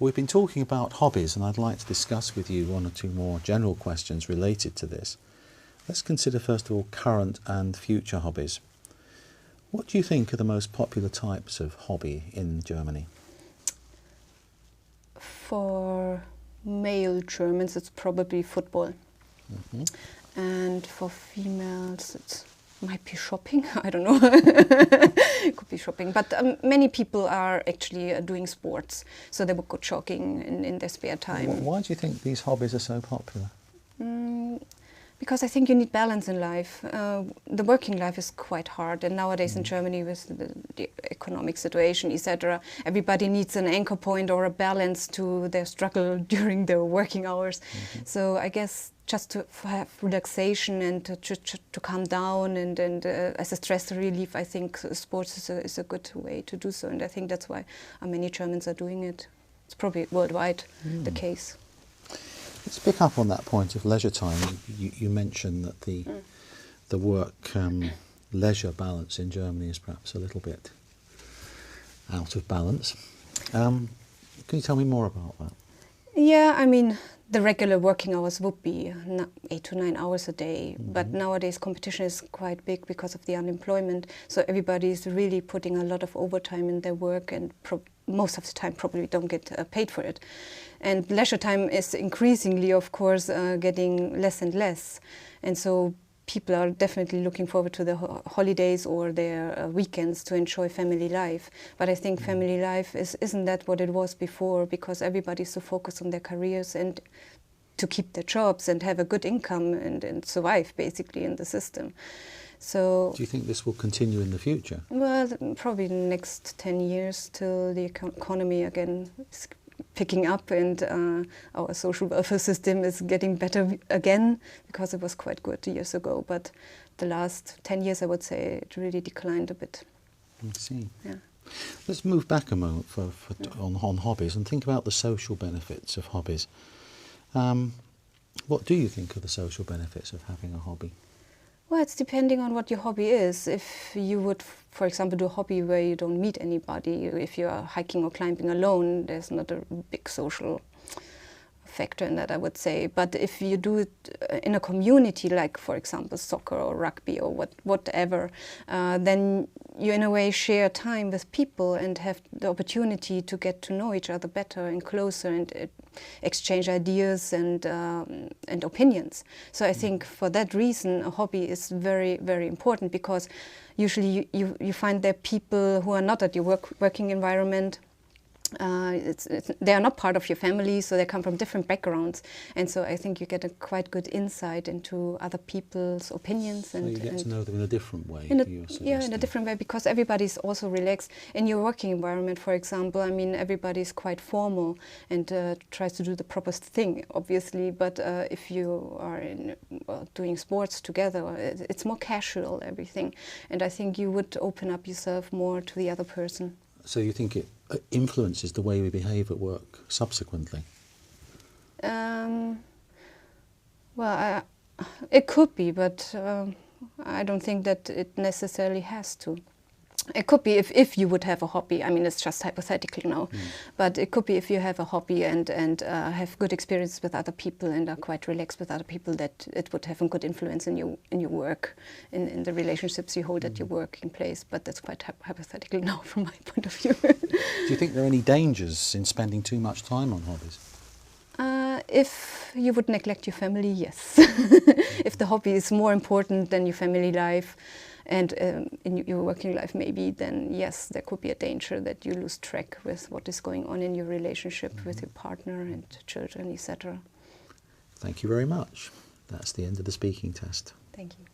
We've been talking about hobbies, and I'd like to discuss with you one or two more general questions related to this. Let's consider first of all current and future hobbies. What do you think are the most popular types of hobby in Germany? For male Germans, it's probably football. Mm-hmm. And for females, it might be shopping. I don't know. It could be shopping. But many people are actually doing sports. So they would go jogging in their spare time. Why do you think these hobbies are so popular? Because I think you need balance in life. The working life is quite hard, and nowadays in Germany with the economic situation, etc., everybody needs an anchor point or a balance to their struggle during their working hours. Mm-hmm. So I guess just to have relaxation and to calm down and as a stress relief, I think sports is a good way to do so, and I think that's why many Germans are doing it. It's probably worldwide the case. Let's pick up on that point of leisure time. You mentioned that the work leisure balance in Germany is perhaps a little bit out of balance. Can you tell me more about that? Yeah, I mean, the regular working hours would be 8 to 9 hours a day, but nowadays competition is quite big because of the unemployment, so everybody is really putting a lot of overtime in their work, and most of the time probably don't get paid for it. And leisure time is increasingly, of course, getting less and less, and so people are definitely looking forward to the holidays or their weekends to enjoy family life. But I think family life isn't that what it was before, because everybody's so focused on their careers and to keep their jobs and have a good income and survive basically in the system. So, do you think this will continue in the future? Well, probably the next 10 years till the economy again is picking up and our social welfare system is getting better again, because it was quite good years ago. But the last 10 years, I would say, it really declined a bit. I see. Yeah. Let's move back a moment on hobbies and think about the social benefits of hobbies. What do you think are the social benefits of having a hobby? Well, it's depending on what your hobby is. If you would, for example, do a hobby where you don't meet anybody, if you are hiking or climbing alone, there's not a big social factor in that, I would say. But if you do it in a community, like, for example, soccer or rugby or whatever, then you in a way share time with people and have the opportunity to get to know each other better and closer and exchange ideas and opinions. So I think for that reason a hobby is very, very important, because usually you find there people who are not at your working environment. They are not part of your family, so they come from different backgrounds, and so I think you get a quite good insight into other people's opinions. So you get to know them in a different way. Yeah, in a different way, because everybody's also relaxed. In your working environment, for example, I mean, everybody's quite formal and tries to do the proper thing, obviously, but if you are doing sports together, it's more casual, everything, and I think you would open up yourself more to the other person. So you think it influences the way we behave at work subsequently? Well, it could be, but I don't think that it necessarily has to. It could be if you would have a hobby. I mean, it's just hypothetical now, but it could be if you have a hobby and have good experience with other people and are quite relaxed with other people, that it would have a good influence in your work, in the relationships you hold at your working place. But that's quite hypothetical now from my point of view. Do you think there are any dangers in spending too much time on hobbies? If you would neglect your family, yes. If the hobby is more important than your family life, and in your working life maybe, then yes, there could be a danger that you lose track with what is going on in your relationship with your partner and children, etc. Thank you very much. That's the end of the speaking test. Thank you.